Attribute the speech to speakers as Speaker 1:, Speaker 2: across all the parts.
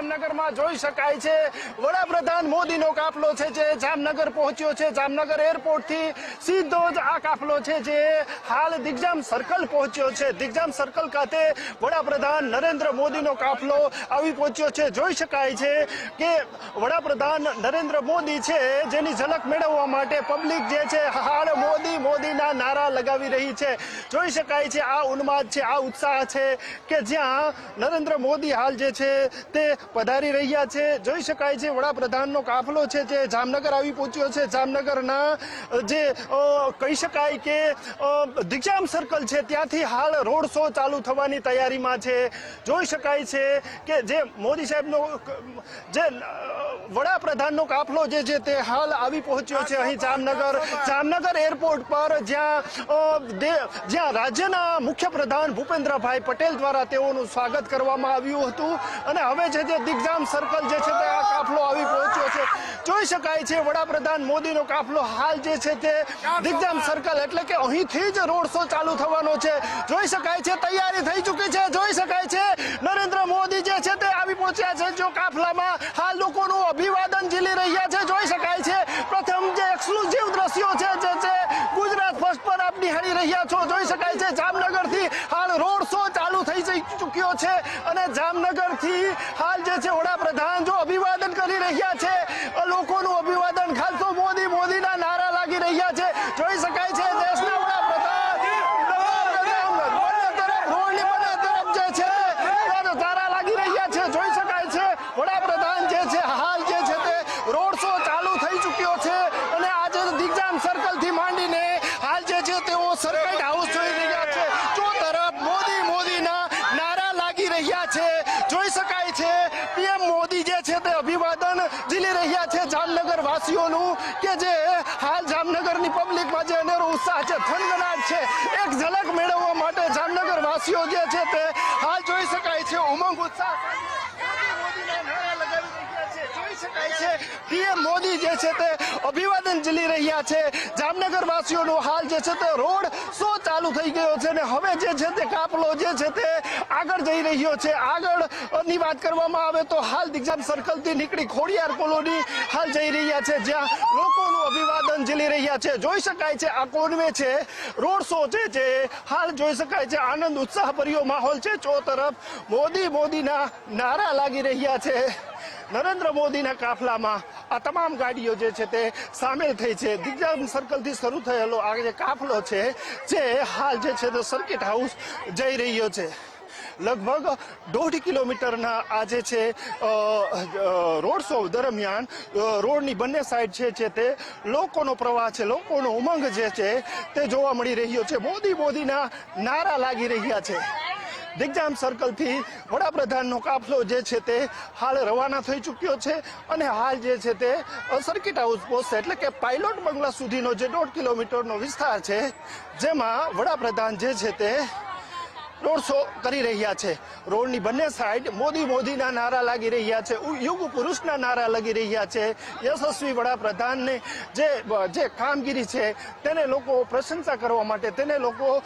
Speaker 1: જામનગરમાં જોઈ શકાય છે વડાપ્રધાન મોદીનો કાફલો છે જે જામનગર પહોંચ્યો છે। જામનગર એરપોર્ટથી સીધો જ આ કાફલો છે જે હાલ દિગ્જામ સર્કલ પહોંચ્યો છે। દિગ્જામ સર્કલ ખાતે વડાપ્રધાન નરેન્દ્ર મોદીનો કાફલો આવી પહોંચ્યો છે। જોઈ શકાય છે કે વડાપ્રધાન નરેન્દ્ર મોદી છે જેની ઝલક મેળવવા માટે પબ્લિક જે છે હાલ મોદી મોદીના નારા લગાવી રહી છે। જોઈ શકાય છે આ ઉન્માદ છે, આ ઉત્સાહ છે કે જ્યાં નરેન્દ્ર મોદી હાલ જે છે તે પધારી રહ્યા છે। જોઈ શકાય છે વડાપ્રધાનનો કાફલો છે જે જામનગર આવી પહોંચ્યો છે। જામનગરના જે કહી શકાય કે દિગ્જામ સર્કલ છે ત્યાંથી હાલ રોડ શો ચાલુ થવાની તૈયારીમાં છે। જોઈ શકાય છે કે જે મોદી સાહેબનો જે વડાપ્રધાનનો કાફલો જે છે તે હાલ આવી પહોંચ્યો છે અહીં જામનગર એરપોર્ટ પર જ્યાં રાજ્યના મુખ્યપ્રધાન ભૂપેન્દ્રભાઈ પટેલ દ્વારા તેઓનું સ્વાગત કરવામાં આવ્યું હતું અને હવે છે જે દિગ્જામ સર્કલ જે છે તે આ કાફલો આવી પહોંચ્યો છે। જોઈ શકાય છે વડાપ્રધાન મોદીનો કાફલો હાલ જે છે તે દિગ્જામ સર્કલ એટલે કે અહીંથી જ રોડ શો ચાલુ થવાનો છે। જોઈ શકાય છે તૈયારી થઈ ચૂકી છે। જોઈ શકાય છે નરેન્દ્ર મોદી જે છે તે આવી પહોંચ્યા છે જો કાફલામાં હાલ લોકોનું અભિવાદન ઝીલી રહ્યા છે। જોઈ શકાય છે પ્રથમ જે એક્સક્લુઝિવ દ્રશ્યો છે જે છે ગુજરાત ફર્સ્ટ પર આપ નિહાળી રહ્યા છો। જોઈ શકાય છે જામનગરથી હાલ રોડ શો ચાલુ થઈ ચૂક્યો છે અને જામનગરથી હાલ જે છે વડાપ્રધાન જો અભિવાદન કરી રહ્યા છે, લોકોનું અભિવાદન ખાલસો મોદી મોદીના નારા લાગી રહ્યા છે। જોઈ શકાય છે દેશના વડાપ્રધાન રોડની બંને તરફ જે છે નારા લાગી રહ્યા છે। જોઈ શકાય છે વડાપ્રધાન જે છે હાલ જે છે તે રોડ શો ચાલુ થઈ ચૂક્યો છે અને આજે દિગ્જામ સર્કલ થી માંડીને હાલ જે છે તેઓ સર્કિટ હાઉસ જોઈ રહ્યા છે। જો તરફ મોદી મોદીના નારા લાગી રહ્યા છે। જોઈ શકાય છે પીએમ મોદી જે છે તે અભિવાદન ઝીલી રહ્યા છે જામનગર વાસીઓનું કે જે હાલ જામનગરની પબ્લિકમાં જે અનેરો ઉત્સાહ છે, થનગનાટ છે, એક ઝલક મેળવવા માટે જામનગર વાસીઓ જે છે તે હાલ જોઈ શકાય છે ઉમંગ ઉત્સાહ પીએમ મોદી જે છે તે અભિવાદન ઝીલી રહ્યા છે। જામનગર વાસીઓનો હાલ જે છે તે રોડ શો ચાલુ થઈ ગયો છે અને હવે જે છે તે કાફલો જે છે તે આગળ જઈ રહ્યો છે। આગળની વાત કરવામાં આવે તો હાલ દિગ્જામ સર્કલથી નીકળી ખોડિયાર કોલોની હાલ જઈ રહ્યા છે જ્યાં લોકોનું અભિવાદન ઝીલી રહ્યા છે। જોઈ શકાય છે આ કોનવે છે રોડ શો છે હાલ જોઈ શકાય છે આનંદ ઉત્સાહ ભર્યો માહોલ છે। ચો તરફ મોદી મોદીના નારા લાગી રહ્યા છે। નરેન્દ્ર મોદીના કાફલામાં આ તમામ ગાડીઓ જે છે તે સામેલ થઈ છે। દિગ્જામ સર્કલથી શરૂ થયેલો આ જે કાફલો છે જે હાલ જે છે તે સર્કિટ હાઉસ જઈ રહ્યો છે। લગભગ 1.5 કિલોમીટરના આ જે છે રોડ શો દરમિયાન રોડની બંને સાઈડ છે તે લોકોનો પ્રવાહ છે, લોકોનો ઉમંગ જે છે તે જોવા મળી રહ્યો છે। મોદી મોદીના નારા લાગી રહ્યા છે। દિગ્જામ સર્કલથી વડાપ્રધાનનો કાફલો જે છે તે હાલ રવાના થઈ ચૂક્યો છે અને હાલ જે છે તે સર્કિટ હાઉસ પહોંચશે એટલે કે પાયલોટ બંગલા સુધીનો જે 1.5 કિલોમીટરનો વિસ્તાર છે જેમાં વડાપ્રધાન જે છે તે રોડ શો કરી રહ્યા છે। રોડની બંને સાઈડ મોદી મોદીના નારા લાગી રહ્યા છે, યુગ પુરુષના નારા લાગી રહ્યા છે। યશસ્વી વડાપ્રધાનની જે કામગીરી છે તેને લોકો પ્રશંસા કરવા માટે, તેને લોકો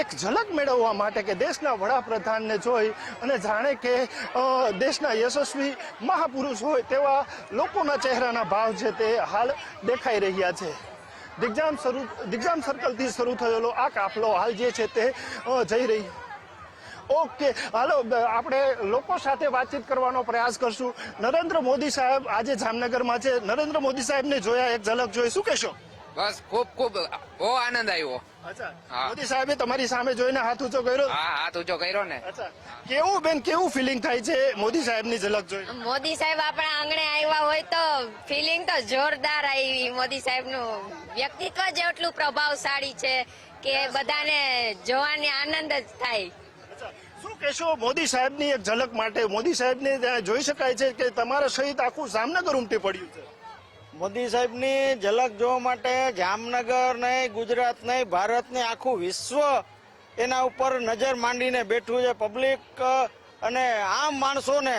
Speaker 1: એક ઝલક મેળવવા માટે કે દેશના વડાપ્રધાનને જોઈ અને જાણે કે દેશના યશસ્વી મહાપુરુષ હોય તેવા લોકોના ચહેરાના ભાવ છે તે હાલ દેખાઈ રહ્યા છે। દિગ્જામ સર્કલથી શરૂ થયેલો આ કાફલો હાલ જે છે તે જઈ રહી। ઓકે હાલો આપણે લોકો સાથે વાતચીત કરવાનો પ્રયાસ કરશું। નરેન્દ્ર મોદી સાહેબ આજે જામનગરમાં છે, નરેન્દ્ર મોદી સાહેબને જોયા, એક ઝલક જોઈ, શું કહેશો?
Speaker 2: બસ ખૂબ બહુ આનંદ આવ્યો।
Speaker 1: અચ્છા, મોદી સાહેબે તમારી સામે જોઈને હાથ ઊંચો કર્યો?
Speaker 2: હા, હાથ ઊંચો કર્યો ને।
Speaker 1: અચ્છા, કેવું બેન કેવું ફિલિંગ થાય છે મોદી સાહેબની ઝલક જોઈ?
Speaker 3: મોદી સાહેબ આપણા આંગણે આવ્યા હોય તો ફિલિંગ તો જોરદાર આવી। મોદી સાહેબનું વ્યક્તિત્વ જ એટલું પ્રભાવશાળી છે કે બધાને જોવાની આનંદ જ થાય।
Speaker 1: શું કહેશો મોદી સાહેબની એક ઝલક માટે? મોદી સાહેબને જોઈ શકાય છે કે તમારા સહિત આખું જામનગર ઉમટી પડ્યું છે।
Speaker 4: મોદી સાહેબની ઝલક જોવા માટે જામનગર નહીં, ગુજરાત નહીં, ભારત નહીં, આખું વિશ્વ એના ઉપર નજર માંડીને બેઠું છે। પબ્લિક અને આમ માણસોને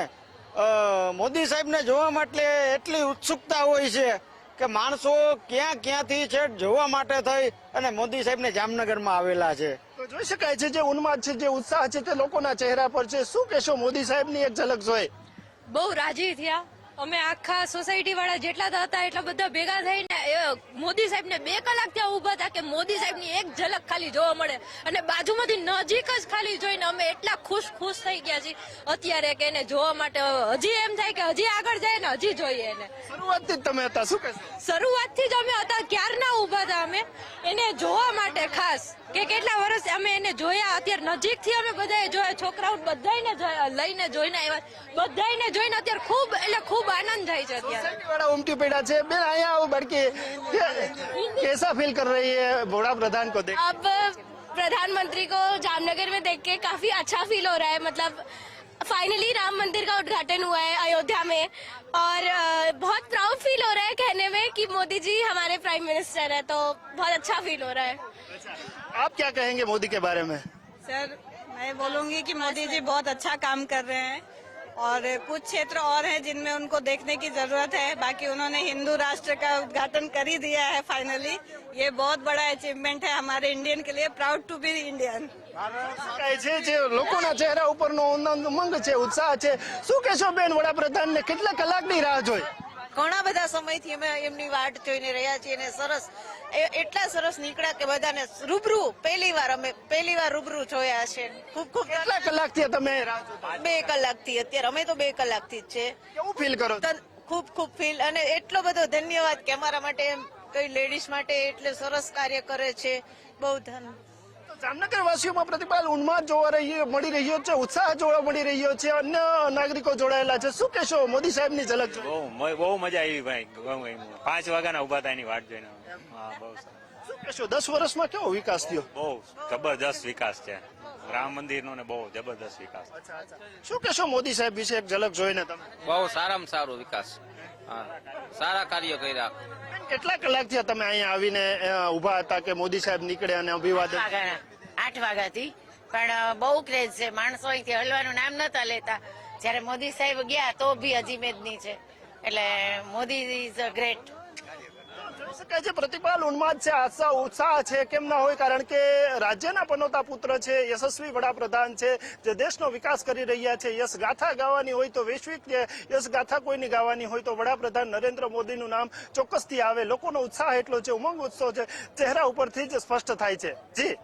Speaker 4: મોદી સાહેબને જોવા માટે એટલી ઉત્સુકતા હોય છે કે માણસો ક્યાંથી છે જોવા માટે થઈ અને મોદી સાહેબને જામનગરમાં આવેલા છે।
Speaker 1: તો જોઈ શકાય છે જે ઉન્માદ છે, જે ઉત્સાહ છે તે લોકોના ચહેરા પર છે। શું કહેશો મોદી સાહેબની એક ઝલક જોઈ?
Speaker 5: બહુ રાજી થયા અમે આખા સોસાયટી વાળા જેટલા હતા એટલા બધા ભેગા થઈને મોદી સાહેબ ને 2 કલાક ત્યાં ઉભા હતા કે મોદી સાહેબ ની એક ઝલક ખાલી જોવા મળે અને બાજુમાંથી નજીક જ ખાલી જોઈને અમે એટલા ખુશ થઈ ગયા છીએ અત્યારે કે એને જોવા માટે હજી એમ થાય કે હજી આગળ જાય ને હજી જોઈએ એને.
Speaker 1: શરૂઆતથી જ તમે હતા, શું કહેશો?
Speaker 5: શરૂઆતથી જ અમે હતા, ક્યારના ઉભા હતા અમે એને જોવા માટે ખાસ કે કેટલા વર્ષ અમે એને જોયા. અત્યારે નજીકથી અમે બધાએ જોયા, છોકરાઓ બધાને લઈને જોઈને આવ્યા, બધાને જોઈને અત્યારે ખૂબ आनंद થાય છે અત્યારે.
Speaker 1: सोसाइटी वाला उमटी पड़ा है। बेन आया आओ बढ़ के कैसा फील कर रही है बड़ा प्रधान को देख?
Speaker 6: अब प्रधानमंत्री को जामनगर में देख के काफी अच्छा फील हो रहा है. मतलब फाइनली राम मंदिर का उद्घाटन हुआ है अयोध्या में और बहुत प्राउड फील हो रहा है कहने में कि मोदी जी हमारे प्राइम मिनिस्टर है, तो बहुत अच्छा फील हो रहा है.
Speaker 1: आप क्या कहेंगे मोदी के बारे में?
Speaker 7: सर मैं बोलूंगी कि मोदी जी बहुत अच्छा काम कर रहे हैं और कुछ क्षेत्र और हैं जिनमें उनको देखने की जरूरत है. बाकी उन्होंने हिंदू राष्ट्र का उद्घाटन कर ही दिया है फाइनली. ये बहुत बड़ा अचीवमेंट है हमारे इंडियन के लिए. Proud to be Indian.
Speaker 1: શકાય છે જે લોકોના ચહેરા ઉપરનો ઉમંગ છે, ઉત્સાહ છે. શું કહેશો બેન, વડાપ્રધાનને કેટલા કલાકની રાહ જોઈ?
Speaker 8: ઘણા બધા સમયથી અમે એમની વાટ જોઈને રહ્યા છીએ અને સરસ એટલા સરસ નીકળ્યા કે બધાને રૂબરૂ પહેલી વાર રૂબરૂ જોયા છે. ખૂબ
Speaker 1: કેટલા કલાકથી તમે રાહ જોતા?
Speaker 8: 2 કલાકથી. અત્યારે અમે તો 2 કલાકથી જ છે.
Speaker 1: કેવું ફીલ કરો છો?
Speaker 8: ખૂબ ફીલ અને એટલો બધો ધન્યવાદ કે અમારા માટે કઈ લેડીઝ માટે એટલે સરસ કાર્ય કરે છે. બહુ ધન્યવાદ.
Speaker 1: જામનગર વાસીઓમાં પ્રતિપાલ ઉન્માદ જોવા મળી રહ્યો છે, ઉત્સાહ જોવા મળી રહ્યો છે, અન્ય નાગરિકો જોડાયેલા છે. શું કહેશો મોદી સાહેબની ઝલક જોઈ?
Speaker 9: બહુ મજા આવી ભાઈ. 5 વાગ્યાના ઉભા હતા એની વાટ જોઈને. હા, બહુ સારું.
Speaker 1: શું કહેશો 10 વર્ષમાં કેવો વિકાસ થયો?
Speaker 9: બહુ જબરદસ્ત વિકાસ છે રામ મંદિરનો ને બહુ જબરદસ્ત વિકાસ.
Speaker 1: શું કહેશો મોદી સાહેબ વિશે એક ઝલક જોઈને તમે?
Speaker 2: બહુ સારામાં સારો વિકાસ. હા, સારા કાર્યો કર્યા.
Speaker 1: કેટલા કલાકથી તમે અહીંયા આવીને ઉભા હતા કે મોદી સાહેબ નીકળે અને અભિવાદન?
Speaker 10: 8 વાગ્યાથી. પણ બહુ ક્રેઝ છે, માણસો અહીંથી હલવાનું નામ નતા લેતા. જયારે મોદી સાહેબ ગયા તો બી હજી મેદની છે. એટલે મોદી ઇઝ અ ગ્રેટ.
Speaker 1: જોઈ શકાય છે પ્રતિપાલ ઉન્માદ છે, આશા ઉત્સાહ છે, કેમ ના હોય, કારણ કે રાજ્યના પનોતા પુત્ર છે, યશસ્વી વડાપ્રધાન છે, જે દેશનો વિકાસ કરી રહ્યા છે. યશ ગાથા ગાવાની હોય તો વૈશ્વિક યશ ગાથા કોઈની ગાવાની હોય તો વડાપ્રધાન નરેન્દ્ર મોદીનું નામ ચોક્કસથી આવે. લોકોનો ઉત્સાહ એટલો છે, ઉમંગ ઉત્સવ છે, ચહેરા ઉપરથી જ સ્પષ્ટ થાય છે. જી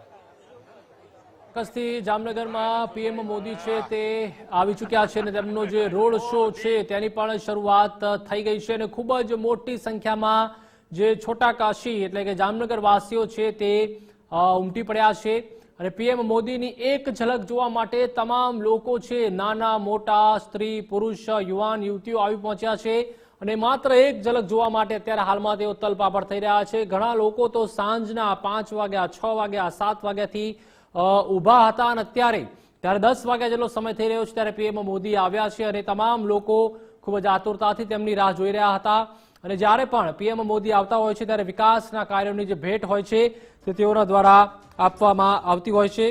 Speaker 11: ચોક્કસથી જામનગરમાં પીએમ મોદી છે તે આવી ચૂક્યા છે અને તેમનો જે રોડ શો છે તેની પણ શરૂઆત થઈ ગઈ છે અને ખૂબ જ મોટી સંખ્યામાં જે છોટા કાશી એટલે કે જામનગર વાસીઓ છે તે ઉમટી પડ્યા છે અને પીએમ મોદીની એક ઝલક જોવા માટે તમામ લોકો છે, નાના મોટા, સ્ત્રી પુરુષ, યુવાન યુવતીઓ આવી પહોંચ્યા છે અને માત્ર એક ઝલક જોવા માટે અત્યારે હાલમાં તેઓ તલપાપડ થઈ રહ્યા છે. ઘણા લોકો તો સાંજના 5 વાગ્યા, 6 વાગ્યા, 7 વાગ્યાથી ઉભા હતા અને ત્યારે 10 વાગ્યા જેટલો સમય થઈ રહ્યો છે ત્યારે પીએમ મોદી આવ્યા છે અને તમામ લોકો ખૂબ જ આતુરતાથી તેમની રાહ જોઈ રહ્યા હતા. અને જ્યારે પણ પીએમ મોદી આવતા હોય છે ત્યારે વિકાસના કાર્યોની જે ભેટ હોય છે તે તેઓના દ્વારા આપવામાં આવતી હોય છે.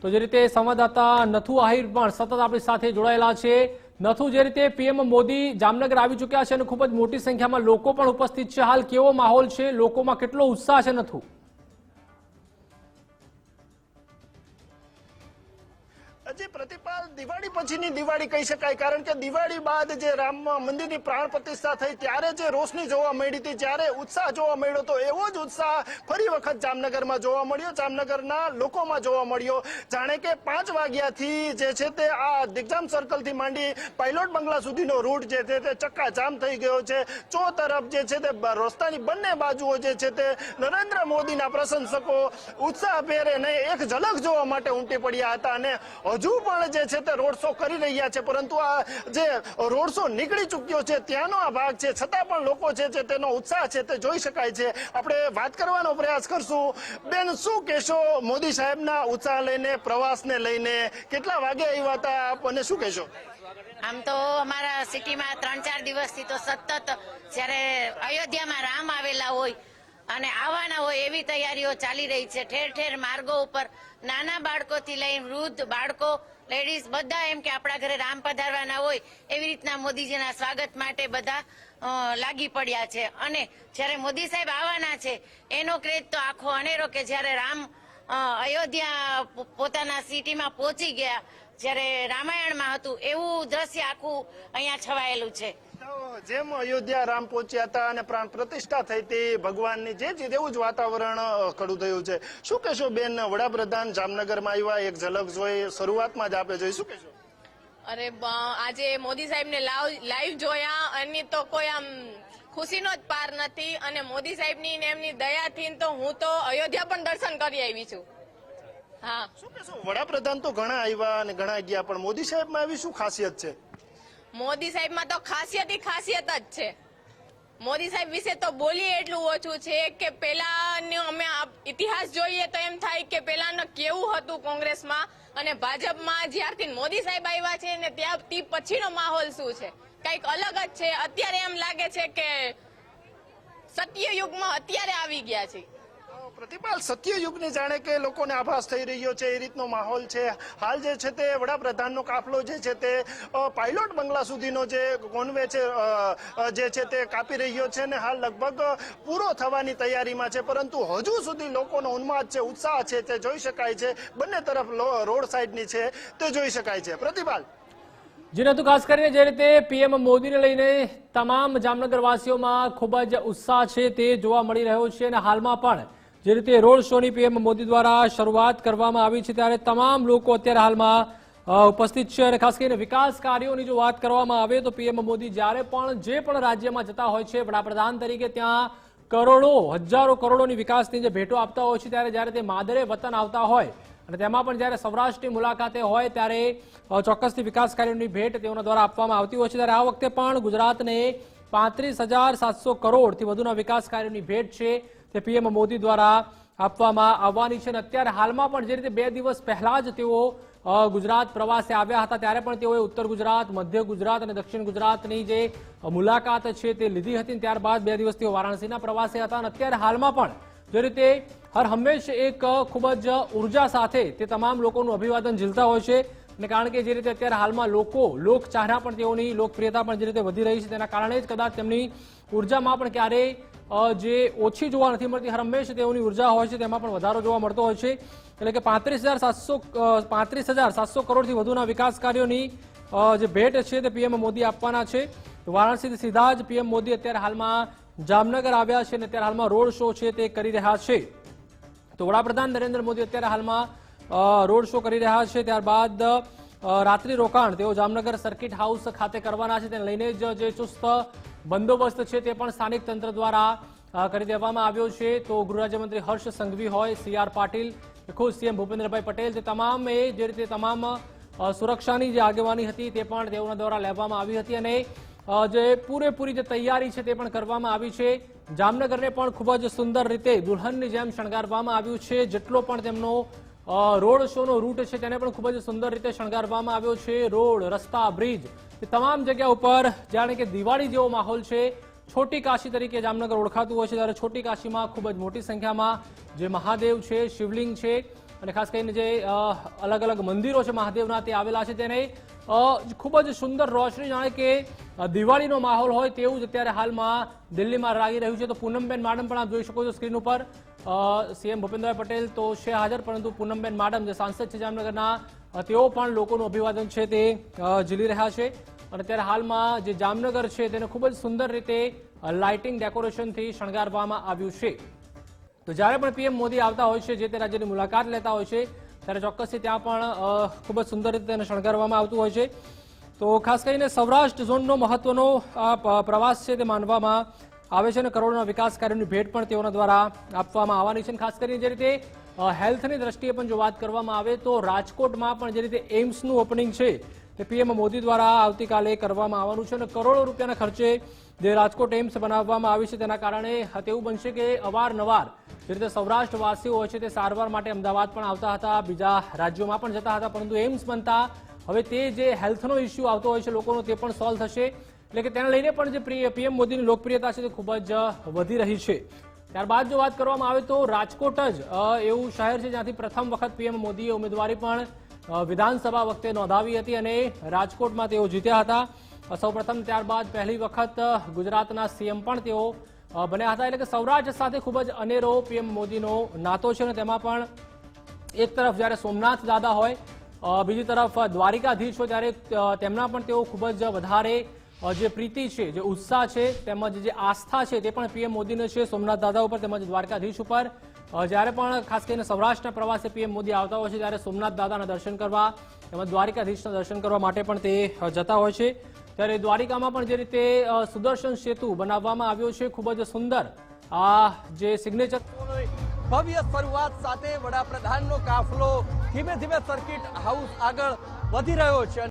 Speaker 11: તો જે રીતે સંવાદદાતા નથુ આહિર પણ સતત આપણી સાથે જોડાયેલા છે. નથુ, જે રીતે પીએમ મોદી જામનગર આવી ચૂક્યા છે અને ખૂબ જ મોટી સંખ્યામાં લોકો પણ ઉપસ્થિત છે, હાલ કેવો માહોલ છે, લોકોમાં કેટલો ઉત્સાહ છે? નથુ.
Speaker 1: હજી પ્રતિપાલ દિવાળી પછીની દિવાળી કહી શકાય, કારણ કે દિવાળી બાદ જે રામ મંદિરની પ્રાણ પ્રતિષ્ઠા થઈ ત્યારે જે રોશની જોવા મળી હતી, જ્યારે ઉત્સાહ જોવા મળ્યો હતો, એવો જ ઉત્સાહ ફરી વખત જામનગરમાં જોવા મળ્યો, જામનગરના લોકોમાં જોવા મળ્યો. જાણે કે 5 વાગ્યાથી જે છે તે આ દિગ્જામ સર્કલથી માંડી પાયલોટ બંગલા સુધીનો રૂટ જે છે તે ચક્કાજામ થઈ ગયો છે. ચો તરફ જે છે તે રસ્તાની બંને બાજુઓ જે છે તે નરેન્દ્ર મોદીના પ્રશંસકો ઉત્સાહભેર એને એક ઝલક જોવા માટે ઉમટી પડ્યા હતા અને હજુ પણ જે છે તે રોડ શો કરી રહ્યા છે. પરંતુ આ જે રોડ શો નીકળી ચૂક્યો છે ત્યાંનો આ ભાગ છે, છતાં પણ લોકો છે તેનો ઉત્સાહ છે તે જોઈ શકાય છે. આપણે વાત કરવાનો પ્રયાસ કરશું. બેન, શું કહેશો મોદી સાહેબના ઉત્સાહ લઈને, પ્રવાસને લઈને? કેટલા વાગે આવ્યા હતા આપ અને શું કહેશો?
Speaker 10: આમ તો અમારા સિટીમાં 3-4 દિવસથી તો સતત જ્યારે અયોધ્યામાં રામ આવેલા હોય અને આવવાના હોય એવી તૈયારીઓ ચાલી રહી છે. ઠેર ઠેર માર્ગો ઉપર નાના બાળકોથી લઈને વૃદ્ધ, બાળકો, લેડીઝ બધા એમ કે આપણા ઘરે રામ પધારવાના હોય એવી રીતના મોદીજીના સ્વાગત માટે બધા લાગી પડ્યા છે. અને જ્યારે મોદી સાહેબ આવવાના છે એનો ક્રેઝ તો આખો અનેરો કે જ્યારે રામ અયોધ્યા પોતાના સિટીમાં પહોંચી ગયા જ્યારે રામાયણમાં હતું એવું દ્રશ્ય આખું અહીંયા છવાયેલું છે.
Speaker 1: જેમ અયોધ્યા રામ પહોંચ્યા હતા અને પ્રાણ પ્રતિષ્ઠા થઈ હતી ભગવાનની જે તેવું જ વાતાવરણ ખડું થયું છે. શું કહેશો બેન, વડાપ્રધાન જામનગરમાં આવ્યા, એક ઝલક જોઈ શરૂઆતમાં જ આપે જોઈ, શું કહેશો?
Speaker 5: અરે આજે મોદી સાહેબને લાઈવ જોયા અને તો કોઈ આમ ખુશીનો જ પાર નથી. અને મોદી સાહેબની ને એમની દયાથી તો હું તો અયોધ્યા પણ દર્શન કરી આવી છું. હા,
Speaker 1: શું કહેશો? વડાપ્રધાન તો ઘણા આવ્યા અને ઘણા ગયા, પણ મોદી સાહેબમાં આવી શું ખાસિયત છે?
Speaker 5: મોદી સાહેબમાં તો ખાસિયત જ છે. મોદી સાહેબ વિશે તો બોલીએ એટલું ઓછું છે કે પેલાનો અમે ઇતિહાસ જોઈએ તો એમ થાય કે પેલાનું કેવું હતું કોંગ્રેસમાં અને ભાજપમાં જ્યારથી મોદી સાહેબ આવ્યા છે ને ત્યારથી પછીનો માહોલ શું છે, કંઈક અલગ જ છે. અત્યારે એમ લાગે છે કે સત્યયુગમાં અત્યારે આવી ગયા છે.
Speaker 1: પ્રતિપાલ, સત્યયુગની જાણે કે લોકોને આભાસ થઈ રહ્યો છે એ રીતનો માહોલ છે. હાલ જે છે તે વડાપ્રધાનનો કાફલો જે છે તે પાયલોટ બંગલા સુધીનો જે કોન્વે છે જે છે તે કાપી રહ્યો છે ને હાલ લગભગ પૂરો થવાની તૈયારીમાં છે, પરંતુ હજુ સુધી લોકોનો ઉન્માદ છે, ઉત્સાહ છે તે જોઈ શકાય છે. બંને તરફ રોડ સાઈડની છે તે જોઈ શકાય છે. પ્રતિપાલ,
Speaker 11: જેને તો ખાસ કરીને જે રીતે પીએમ મોદીને લઈને તમામ જામનગરવાસીઓમાં ખૂબ જ ઉત્સાહ છે તે જોવા મળી રહ્યો છે અને હાલમાં પણ જે રીતે રોડ શોની પીએમ મોદી દ્વારા શરૂઆત કરવામાં આવી છે ત્યારે તમામ લોકો અત્યારે હાલમાં ઉપસ્થિત છે. અને ખાસ કરીને વિકાસ કાર્યોની જો વાત કરવામાં આવે તો પીએમ મોદી જ્યારે પણ જે પણ રાજ્યમાં જતા હોય છે વડાપ્રધાન તરીકે ત્યાં કરોડો હજારો કરોડોની વિકાસની જે ભેટો આપતા હોય છે ત્યારે જ્યારે તે માદરે વતન આવતા હોય અને તેમાં પણ જ્યારે સૌરાષ્ટ્રની મુલાકાતે હોય ત્યારે ચોક્કસથી વિકાસ કાર્યોની ભેટ તેઓના દ્વારા આપવામાં આવતી હોય છે. ત્યારે આ વખતે પણ ગુજરાતને 35,700 કરોડથી વધુના વિકાસ કાર્યોની ભેટ છે તે પીએમ મોદી દ્વારા આપવામાં આવવાની છે. અને અત્યારે હાલમાં પણ જે રીતે 2 દિવસ પહેલા જ તેઓ ગુજરાત પ્રવાસે આવ્યા હતા ત્યારે પણ તેઓએ ઉત્તર ગુજરાત, મધ્ય ગુજરાત અને દક્ષિણ ગુજરાતની જે મુલાકાત છે તે લીધી હતી. ત્યારબાદ 2 દિવસ તેઓ વારાણસીના પ્રવાસે હતા અને અત્યારે હાલમાં પણ જે રીતે હર હંમેશ એક ખૂબ જ ઉર્જા સાથે તે તમામ લોકોનું અભિવાદન ઝીલતા હોય છે. અને કારણ કે જે રીતે અત્યારે હાલમાં લોકચાહના પણ તેઓની લોકપ્રિયતા પણ જે રીતે વધી રહી છે તેના કારણે જ કદાચ તેમની ઉર્જામાં પણ ક્યારેય જે ઓછી જોવા નથી મળતી, હર હંમેશ તેઓની ઉર્જા હોય છે તેમાં પણ વધારો જોવા મળતો હોય છે. એટલે કે 35,700 કરોડથી વધુના વિકાસ કાર્યોની જે ભેટ છે તે પીએમ મોદી આપવાના છે. વારાણસીથી સીધા જ પીએમ મોદી અત્યારે હાલમાં જામનગર આવ્યા છે અને અત્યારે હાલમાં રોડ શો છે તે કરી રહ્યા છે. તો વડાપ્રધાન નરેન્દ્ર મોદી અત્યારે હાલમાં રોડ શો કરી રહ્યા છે. ત્યારબાદ રાત્રિ રોકાણ તેઓ જામનગર સર્કિટ હાઉસ ખાતે કરવાના છે. તેને લઈને જ જે ચુસ્ત બંદોબસ્ત છે તે પણ સ્થાનિક તંત્ર દ્વારા કરી દેવામાં આવ્યો છે. તો ગૃહ રાજ્યમંત્રી હર્ષ સંઘવી હોય, CR પાટીલ, ખુદ સીએમ ભૂપેન્દ્રભાઈ પટેલ, તે તમામે જે રીતે તમામ સુરક્ષાની જે આગેવાની હતી તે પણ તેઓના દ્વારા લેવામાં આવી હતી અને જે પૂરેપૂરી જે તૈયારી છે તે પણ કરવામાં આવી છે. જામનગરને પણ ખૂબ જ સુંદર રીતે દુલ્હનની જેમ શણગારવામાં આવ્યું છે. જેટલો પણ તેમનો રોડ શોનો રૂટ છે તેને પણ ખૂબ જ સુંદર રીતે શણગારવામાં આવ્યો છે. રોડ, રસ્તા, બ્રિજ એ તમામ જગ્યા ઉપર જાણે કે દિવાળી જેવો માહોલ છે. છોટી કાશી તરીકે જામનગર ઓળખાતું હોય છે ત્યારે છોટી કાશીમાં ખૂબ જ મોટી સંખ્યામાં જે મહાદેવ છે, શિવલિંગ છે અને ખાસ કરીને જે અલગ અલગ મંદિરો છે મહાદેવના તે આવેલા છે તેને ખૂબ જ સુંદર રોશની જાણે કે દિવાળીનો માહોલ હોય તેવું જ અત્યારે હાલમાં દિલ્હીમાં લાગી રહ્યું છે. તો પૂનમબેન માડમ પણ આપ જોઈ શકો છો સ્ક્રીન ઉપર, સીએમ ભૂપેન્દ્રભાઈ પટેલ તો છે હાજર, પરંતુ પૂનમબેન માડમ જે સાંસદ છે જામનગરના તેઓ પણ લોકોનું અભિવાદન છે તે ઝીલી રહ્યા છે. અને અત્યારે હાલમાં જે જામનગર છે તેને ખૂબ જ સુંદર રીતે લાઇટિંગ ડેકોરેશનથી શણગારવામાં આવ્યું છે. તો જ્યારે પણ પીએમ મોદી આવતા હોય છે, જે તે રાજ્યની મુલાકાત લેતા હોય છે ત્યારે ચોક્કસથી ત્યાં પણ ખૂબ જ સુંદર રીતે તેને શણગારવામાં આવતું હોય છે. તો ખાસ કરીને સૌરાષ્ટ્ર ઝોનનો મહત્વનો આ પ્રવાસ છે તે માનવામાં આવે છે અને કરોડોના વિકાસ કાર્યોની ભેટ પણ તેઓના દ્વારા આપવામાં આવવાની છે. ખાસ કરીને જે રીતે હેલ્થની દ્રષ્ટિએ પણ જો વાત કરવામાં આવે તો રાજકોટમાં પણ જે રીતે એમ્સનું ઓપનિંગ છે તે પીએમ મોદી દ્વારા આવતીકાલે કરવામાં આવવાનું છે અને કરોડો રૂપિયાના ખર્ચે જે રાજકોટ એમ્સ બનાવવામાં આવી છે તેના કારણે તેવું બનશે કે અવારનવાર જે રીતે સૌરાષ્ટ્રવાસીઓ હોય છે તે સારવાર માટે અમદાવાદ પણ આવતા હતા, બીજા રાજ્યોમાં પણ જતા હતા, પરંતુ એમ્સ બનતા હવે તે જે હેલ્થનો ઇસ્યુ આવતો હોય છે લોકોનો તે પણ સોલ્વ થશે. એટલે કે તેને લઈને પણ જે પીએમ મોદીની લોકપ્રિયતા છે તે ખૂબ જ વધી રહી છે. ત્યારબાદ જો વાત કરવામાં આવે તો રાજકોટ જ એવું શહેર છે જ્યાંથી પ્રથમ વખત પીએમ મોદીએ ઉમેદવારી પણ વિધાનસભા વખતે નોંધાવી હતી અને રાજકોટમાં તેઓ જીત્યા હતા સૌપ્રથમ. ત્યારબાદ પહેલી વખત ગુજરાતના સીએમ પણ તેઓ બન્યા હતા. એટલે કે સૌરાષ્ટ્ર સાથે ખૂબ જ અનેરો પીએમ મોદીનો નાતો છે અને તેમાં પણ એક તરફ જ્યારે સોમનાથ દાદા હોય બીજી તરફ દ્વારિકાધીશો ત્યારે તેમના પણ તેઓ ખૂબ જ વધારે જે પ્રીતિ છે, જે ઉત્સાહ છે, તેમજ જે આસ્થા છે તે પણ પીએમ મોદીને છે સોમનાથ દાદા ઉપર તેમજ દ્વારકાધીશ ઉપર. જ્યારે પણ ખાસ કરીને સૌરાષ્ટ્રના પ્રવાસે પીએમ મોદી આવતા હોય છે ત્યારે સોમનાથ દાદાના દર્શન કરવા તેમજ દ્વારિકાધીશના દર્શન કરવા માટે પણ તે જતા હોય છે. ત્યારે દ્વારિકામાં પણ જે રીતે સુદર્શન સેતુ બનાવવામાં આવ્યો છે, ખૂબ જ સુંદર આ જે સિગ્નેચર
Speaker 12: ભવ્ય શરૂઆત સાથે વડાપ્રધાનનો કાફલો ધીમે ધીમે સર્કિટ હાઉસ આગળ વધી રહ્યો છે.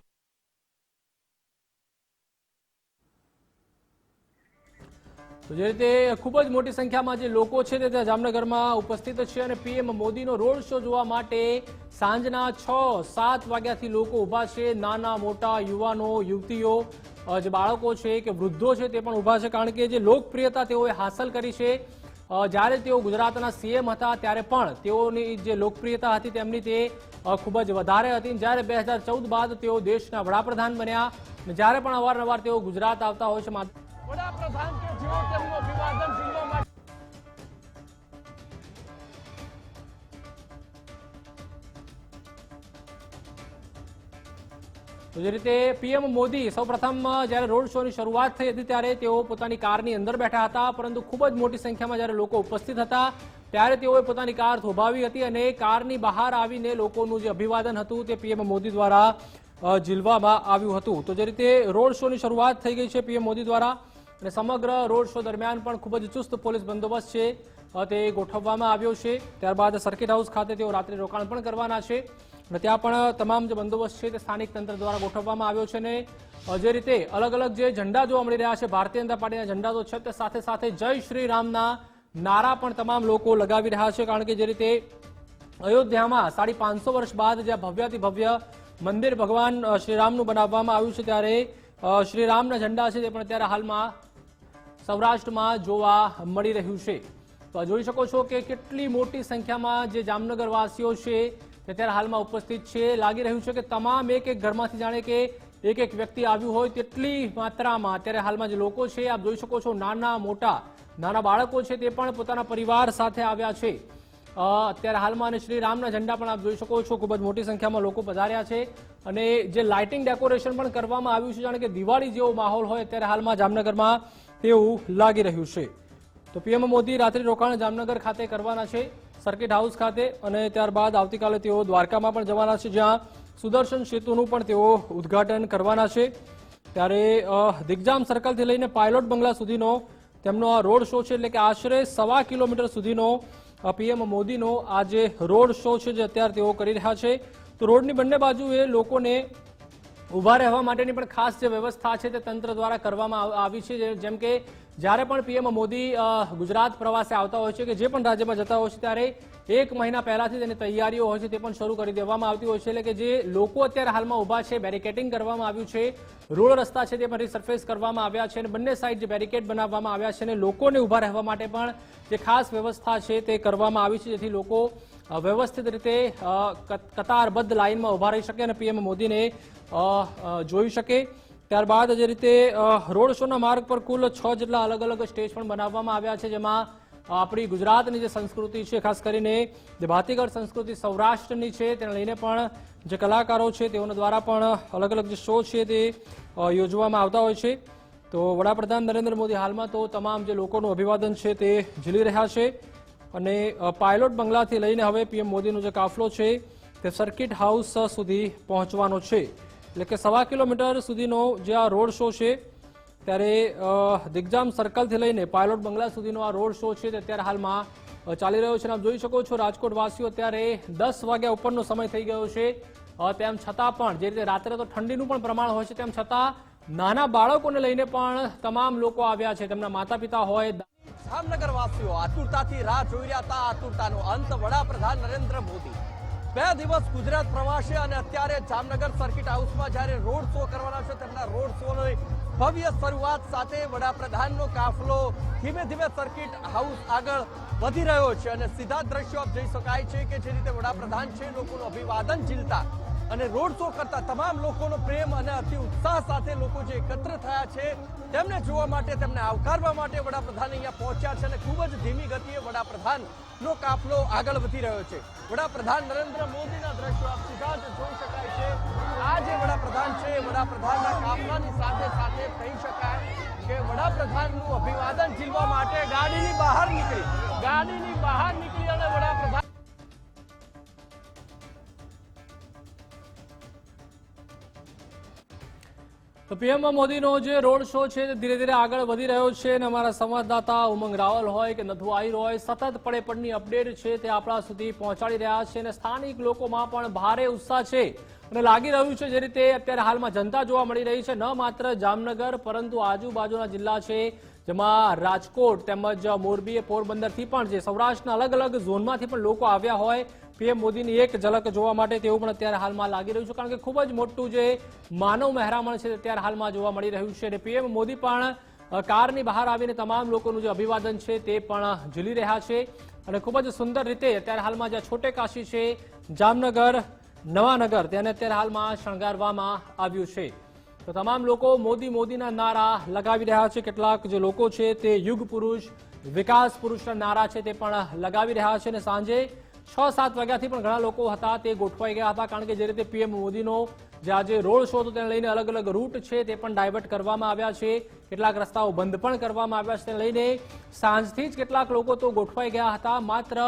Speaker 11: તો જે રીતે ખૂબ જ મોટી સંખ્યામાં જે લોકો છે તે ત્યાં જામનગરમાં ઉપસ્થિત છે અને પીએમ મોદીનો રોડ શો જોવા માટે સાંજના 6-7 વાગ્યાથી લોકો ઊભા છે. નાના મોટા યુવાનો, યુવતીઓ, જે બાળકો છે કે વૃદ્ધો છે તે પણ ઊભા છે, કારણ કે જે લોકપ્રિયતા તેઓએ હાંસલ કરી છે. જ્યારે તેઓ ગુજરાતના સીએમ હતા ત્યારે પણ તેઓની જે લોકપ્રિયતા હતી તેમની તે ખૂબ જ વધારે હતી. જ્યારે 2014 બાદ તેઓ દેશના વડાપ્રધાન બન્યા અને જ્યારે પણ અવારનવાર તેઓ ગુજરાત આવતા હોય છે.
Speaker 12: વડાપ્રધાન કે જેઓ તેમનું અભિવાદન ઝીલવા માટે
Speaker 11: તો જે રીતે પીએમ મોદી સૌપ્રથમ જ્યારે રોડ શોની શરૂઆત થઈ હતી ત્યારે તેઓ પોતાની કારની અંદર બેઠા હતા, પરંતુ ખૂબ જ મોટી સંખ્યામાં જ્યારે લોકો ઉપસ્થિત હતા ત્યારે તેઓએ પોતાની કાર થોભાવી હતી અને કારની બહાર આવીને લોકોનું જે અભિવાદન હતું તે પીએમ મોદી દ્વારા ઝીલવામાં આવ્યું હતું. તો જે રીતે રોડ શોની શરૂઆત થઈ ગઈ છે પીએમ મોદી દ્વારા અને સમગ્ર રોડ શો દરમિયાન પણ ખૂબ જ ચુસ્ત પોલીસ બંદોબસ્ત છે તે ગોઠવવામાં આવ્યો છે. ત્યારબાદ સર્કિટ હાઉસ ખાતે તેઓ રાત્રિ રોકાણ પણ કરવાના છે અને ત્યાં પણ તમામ જે બંદોબસ્ત છે તે સ્થાનિક તંત્ર દ્વારા ગોઠવવામાં આવ્યો છે. અને જે રીતે અલગ અલગ જે ઝંડા જોવા મળી રહ્યા છે, ભારતીય જનતા પાર્ટીના ઝંડા તો છે, તે સાથે સાથે જય શ્રી રામના નારા પણ તમામ લોકો લગાવી રહ્યા છે, કારણ કે જે રીતે અયોધ્યામાં 550 વર્ષ બાદ જ્યાં ભવ્યાતિ ભવ્ય મંદિર ભગવાન શ્રીરામનું બનાવવામાં આવ્યું છે ત્યારે શ્રીરામના ઝંડા છે તે પણ અત્યારે હાલમાં સૌરાષ્ટ્રમાં જોવા મળી રહ્યું છે. તો જોઈ શકો છો કે કેટલી મોટી સંખ્યામાં જે જામનગર વાસીઓ છે તે અત્યારે હાલમાં ઉપસ્થિત છે. લાગી રહ્યું છે કે તમામ એક ઘરમાંથી જાણે કે એક વ્યક્તિ આવ્યું હોય તેટલી માત્રામાં અત્યારે હાલમાં જે લોકો છે આપ જોઈ શકો છો. નાના મોટા, નાના બાળકો છે તે પણ પોતાના પરિવાર સાથે આવ્યા છે અત્યારે હાલમાં. અને શ્રી રામના ઝંડા પણ આપ જોઈ શકો છો, ખૂબ જ મોટી સંખ્યામાં લોકો પધાર્યા છે અને જે લાઇટિંગ ડેકોરેશન પણ કરવામાં આવ્યું છે, જાણે કે દિવાળી જેવો માહોલ હોય અત્યારે હાલમાં જામનગરમાં તેવું લાગી રહ્યું છે. તો પીએમ મોદી રાત્રિ રોકાણ જામનગર ખાતે કરવાના છે સર્કિટ હાઉસ ખાતે અને ત્યારબાદ આવતીકાલે તેઓ દ્વારકામાં પણ જવાના છે, જ્યાં સુદર્શન સેતુનું પણ તેઓ ઉદ્ઘાટન કરવાના છે. ત્યારે દિગ્જામ સર્કલથી લઈને પાયલોટ બંગલા સુધીનો તેમનો આ રોડ શો છે, એટલે કે આશરે 1.25 કિલોમીટર સુધીનો પીએમ મોદીનો આ જે રોડ શો છે જે અત્યારે તેઓ કરી રહ્યા છે. તો રોડની બંને બાજુએ લોકોને ઊભા રહેવા માટેની પણ ખાસ જે વ્યવસ્થા છે તે તંત્ર દ્વારા કરવામાં આવી છે. જેમ કે જ્યારે પણ પીએમ મોદી ગુજરાત પ્રવાસે આવતા હોય છે કે જે પણ રાજ્યમાં જતા હોય છે ત્યારે 1 મહિના પહેલાથી તેની તૈયારીઓ હોય છે તે પણ શરૂ કરી દેવામાં આવતી હોય છે. એટલે કે જે લોકો અત્યારે હાલમાં ઊભા છે, બેરિકેડિંગ કરવામાં આવ્યું છે, રોડ રસ્તા છે તે પણ રિસર્ફેસ કરવામાં આવ્યા છે અને બંને સાઈડ જે બેરિકેડ બનાવવામાં આવ્યા છે અને લોકોને ઊભા રહેવા માટે પણ જે ખાસ વ્યવસ્થા છે તે કરવામાં આવી છે, જેથી લોકો વ્યવસ્થિત રીતે કતારબદ્ધ લાઇનમાં ઊભા રહી શકે અને પીએમ મોદીને જોઈ શકે. ત્યારબાદ જે રીતે રોડ શોના માર્ગ પર કુલ 6 જેટલા અલગ અલગ સ્ટેજ પણ બનાવવામાં આવ્યા છે, જેમાં આપણી ગુજરાતની જે સંસ્કૃતિ છે, ખાસ કરીને જે ભાતીગળ સંસ્કૃતિ સૌરાષ્ટ્રની છે તેને લઈને પણ જે કલાકારો છે તેઓના દ્વારા પણ અલગ અલગ જે શો છે તે યોજવામાં આવતા હોય છે. તો વડાપ્રધાન નરેન્દ્ર મોદી હાલમાં તો તમામ જે લોકોનું અભિવાદન છે તે ઝીલી રહ્યા છે અને પાયલોટ બંગલાથી લઈને હવે પીએમ મોદીનો જે કાફલો છે તે સર્કિટ હાઉસ સુધી પહોંચવાનો છે. એટલે કે 1.25 કિલોમીટર સુધીનો જે આ રોડ શો છે ત્યારે દિગ્જામ સર્કલથી લઈને પાયલોટ બંગલા સુધીનો આ રોડ શો છે તે અત્યારે હાલમાં ચાલી રહ્યો છે. આપ જોઈ શકો છો રાજકોટ વાસીઓ અત્યારે 10 વાગ્યા ઉપરનો સમય થઈ ગયો છે, તેમ છતાં પણ જે રીતે રાત્રે તો ઠંડીનું પણ પ્રમાણ હોય છે તેમ છતાં નાના બાળકોને લઈને પણ તમામ લોકો આવ્યા છે. તેમના માતા પિતા હોય,
Speaker 12: જામનગર વાસીઓ આતુરતાથી રાહ જોઈ રહ્યા હતા. આતુરતાનો અંત વડાપ્રધાન નરેન્દ્ર મોદી 2 દિવસ ગુજરાત પ્રવાસે અને અત્યારે જામનગર સર્કિટ હાઉસમાં જ્યારે રોડ શો કરવાના છે તેમના રોડ શોની ભવ્ય શરૂઆત સાથે વડાપ્રધાનનો કાફલો ધીમે ધીમે સર્કિટ હાઉસ આગળ વધી રહ્યો છે અને સીધા દ્રશ્યો આપ જોઈ શકાય છે કે જે રીતે વડાપ્રધાન છે લોકોનું અભિવાદન ઝીલતા અને રોડ શો કરતા તમામ લોકોનો પ્રેમ અને અતિ ઉત્સાહ સાથે લોકો જે એકત્ર થયા છે તેમને જોવા માટે, તેમને આવકારવા માટે વડાપ્રધાન અહીંયા પહોંચ્યા છે અને ખૂબ જ ધીમી ગતિએ વડાપ્રધાનનો કાફલો આગળ વધી રહ્યો છે. વડાપ્રધાન નરેન્દ્ર મોદીના દ્રશ્યો આપ સીધા જ જોઈ શકાય છે. આ જે વડાપ્રધાન છે, વડાપ્રધાનના કાફલાની સાથે સાથે કહી શકાય કે વડાપ્રધાનનું અભિવાદન ઝીલવા માટે ગાડીની બહાર નીકળી અને વડાપ્રધાન
Speaker 11: તો પીએમ મોદીનો જે રોડ શો છે તે ધીરે ધીરે આગળ વધી રહ્યો છે અને અમારા સંવાદદાતા ઉમંગ રાવલ હોય કે નથુ આહિર હોય સતત પડની અપડેટ છે તે આપણા સુધી પહોંચાડી રહ્યા છે અને સ્થાનિક લોકોમાં પણ ભારે ઉત્સાહ છે અને લાગી રહ્યું છે જે રીતે અત્યારે હાલમાં જનતા જોવા મળી રહી છે. ન માત્ર જામનગર પરંતુ આજુબાજુના જિલ્લા છે જેમાં રાજકોટ તેમજ મોરબી, પોરબંદરથી પણ જે સૌરાષ્ટ્રના અલગ અલગ ઝોનમાંથી પણ લોકો આવ્યા હોય પીએમ મોદીની એક ઝલક જોવા માટે તેવું પણ અત્યારે હાલમાં લાગી રહ્યું છે. કારણ કે ખૂબ જ મોટું જે માનવ મહેરામણ છે અત્યારે હાલમાં જોવા મળી રહ્યું છે અને પીએમ મોદી પણ કારની બહાર આવીને તમામ લોકોનું જે અભિવાદન છે તે પણ ઝીલી રહ્યા છે અને ખૂબ જ સુંદર રીતે અત્યારે હાલમાં જે છોટે કાશી છે, જામનગર, નવાનગર તેને અત્યારે હાલમાં શણગારવામાં આવ્યું છે. તો તમામ લોકો મોદીના નારા લગાવી રહ્યા છે. કેટલાક જે લોકો છે તે યુગ પુરુષ, વિકાસ પુરુષના નારા છે તે પણ લગાવી રહ્યા છે અને સાંજે 6-7 વાગ્યાથી પણ ઘણા લોકો હતા તે ગોઠવાઈ ગયા હતા. કારણ કે જે રીતે પીએમ મોદીનો જે આજે રોડ શો હતો તેને લઈને અલગ અલગ રૂટ છે તે પણ ડાયવર્ટ કરવામાં આવ્યા છે. કેટલાક રસ્તાઓ બંધ પણ કરવામાં આવ્યા છે. તેને લઈને સાંજથી જ કેટલાક લોકો તો ગોઠવાઈ ગયા હતા. માત્ર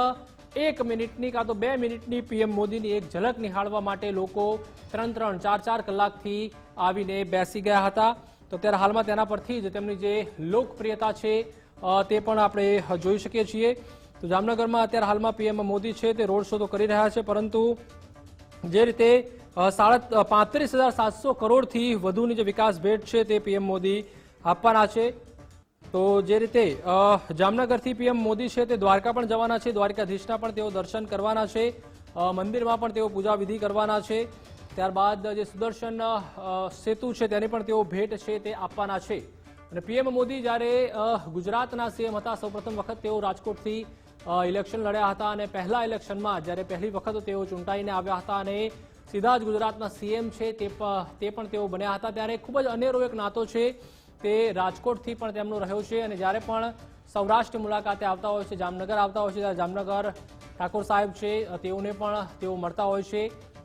Speaker 11: 1 મિનિટની કાં તો 2 મિનિટની પીએમ મોદીની એક ઝલક નિહાળવા માટે લોકો 3-3, 4-4 કલાકથી આવીને બેસી ગયા હતા. તો અત્યારે હાલમાં તેના પરથી જ તેમની જે લોકપ્રિયતા છે તે પણ આપણે જોઈ શકીએ છીએ. તો જામનગરમાં અત્યારે હાલમાં પીએમ મોદી છે તે રોડ શો તો કરી રહ્યા છે પરંતુ જે રીતે 35,700 કરોડથી વધુની જે વિકાસ ભેટ છે તે પીએમ મોદી આપવાના છે. તો જે રીતે જામનગરથી પીએમ મોદી છે તે દ્વારકા પણ જવાના છે. દ્વારકાધીશના પણ તેઓ દર્શન કરવાના છે. મંદિરમાં પણ તેઓ પૂજા વિધિ કરવાના છે. ત્યારબાદ જે સુદર્શન સેતુ છે તેની પણ તેઓ ભેટ છે તે આપવાના છે. અને પીએમ મોદી જ્યારે ગુજરાતના સીએમ હતા સૌપ્રથમ વખત તેઓ રાજકોટથી ઇલેક્શન લડ્યા હતા અને પહેલા ઇલેક્શનમાં જ્યારે પહેલી વખત તેઓ ચૂંટાઈને આવ્યા હતા અને સીધા જ ગુજરાતના સીએમ છે તે પણ તેઓ બન્યા હતા. ત્યારે ખૂબ જ અનેરો એક નાતો છે તે રાજકોટથી પણ તેમનો રહ્યો છે અને જ્યારે પણ સૌરાષ્ટ્ર મુલાકાતે આવતા હોય છે, જામનગર આવતા હોય છે ત્યારે જામનગર ઠાકોર સાહેબ છે તેઓને પણ તેઓ મળતા હોય છે.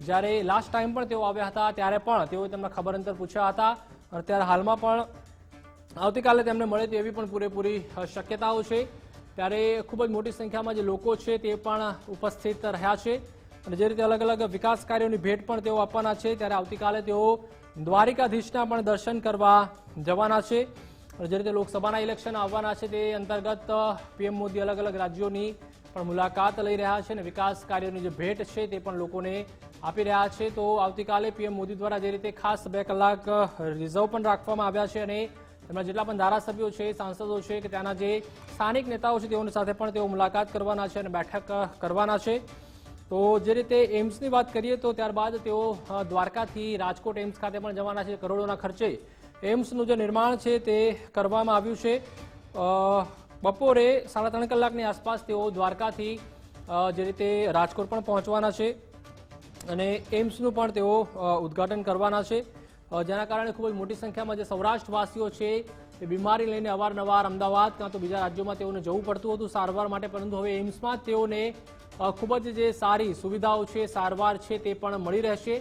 Speaker 11: જ્યારે લાસ્ટ ટાઈમ પણ તેઓ આવ્યા હતા ત્યારે પણ તેઓએ તેમના ખબર અંતર પૂછ્યા હતા અને ત્યારે હાલમાં પણ આવતીકાલે તેમને મળે તેવી પણ પૂરેપૂરી શક્યતાઓ છે. ત્યારે ખૂબ જ મોટી સંખ્યામાં જે લોકો છે તે પણ ઉપસ્થિત રહ્યા છે અને જે રીતે અલગ અલગ વિકાસ કાર્યોની ભેટ પણ તેઓ આપવાના છે. ત્યારે આવતીકાલે તેઓ દ્વારિકાધીશના પણ દર્શન કરવા જવાના છે. જે રીતે લોકસભાના ઇલેક્શન આવવાના છે તે અંતર્ગત પીએમ મોદી અલગ અલગ રાજ્યોની પણ મુલાકાત લઈ રહ્યા છે અને વિકાસ કાર્યોની જે ભેટ છે તે પણ લોકોને આપી રહ્યા છે. તો આવતીકાલે પીએમ મોદી દ્વારા જે રીતે ખાસ 2 કલાક રિઝર્વ પણ રાખવામાં આવ્યા છે અને તેમાં જેટલા પણ ધારાસભ્યો છે, સાંસદો છે કે ત્યાંના જે સ્થાનિક નેતાઓ છે તેઓની સાથે પણ તેઓ મુલાકાત કરવાના છે અને બેઠક કરવાના છે. તો જે રીતે એમ્સની વાત કરીએ તો ત્યારબાદ તેઓ દ્વારકાથી રાજકોટ એમ્સ ખાતે પણ જવાના છે. કરોડોના ખર્ચે એમ્સનું જે નિર્માણ છે તે કરવામાં આવ્યું છે. બપોરે 3.5 કલાકની આસપાસ તેઓ દ્વારકાથી જે રીતે રાજકોટ પણ પહોંચવાના છે અને એમ્સનું પણ તેઓ ઉદ્ઘાટન કરવાના છે. જેના કારણે ખૂબ જ મોટી સંખ્યામાં જે સૌરાષ્ટ્રવાસીઓ છે તે બીમારી લઈને અવારનવાર અમદાવાદ કાં તો બીજા રાજ્યોમાં તેઓને જવું પડતું હતું સારવાર માટે, પરંતુ હવે એમ્સમાં જ તેઓને ખૂબ જ જે સારી સુવિધાઓ છે, સારવાર છે તે પણ મળી રહેશે.